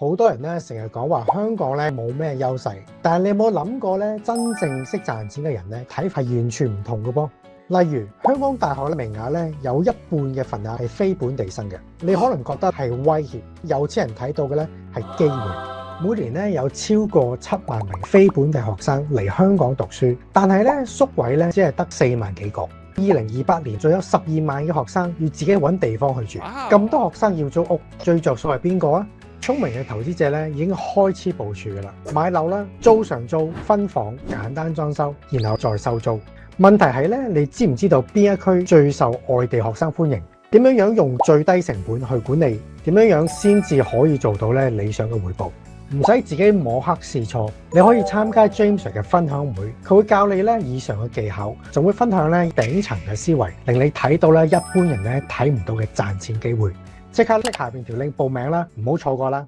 好多人咧成日講話香港咧冇咩優勢，但係你有冇諗過咧？真正識賺錢嘅人咧，睇法係完全唔同嘅噃。例如香港大學嘅名額咧，有一半嘅份額係非本地生嘅，你可能覺得係威脅。有錢人睇到嘅咧係機會。每年咧有超過7萬名非本地學生嚟香港讀書，但係咧宿位咧只係得4萬幾個。2028年仲有12萬嘅學生要自己揾地方去住，咁多學生要租屋，最着數係邊個啊？聰明嘅投資者咧已經開始部署㗎啦，買樓啦，租上租，分房，簡單裝修，然後再收租。問題係咧，你知唔知道邊一區最受外地學生歡迎？點樣用最低成本去管理？點樣先至可以做到咧理想嘅回報？唔使自己摸黑試錯，你可以參加 James Sir 嘅分享會，佢會教你咧以上嘅技巧，仲會分享咧頂層嘅思維，令你睇到咧一般人咧睇唔到嘅賺錢機會。即刻拎下邊條 link 報名啦，唔好錯過啦！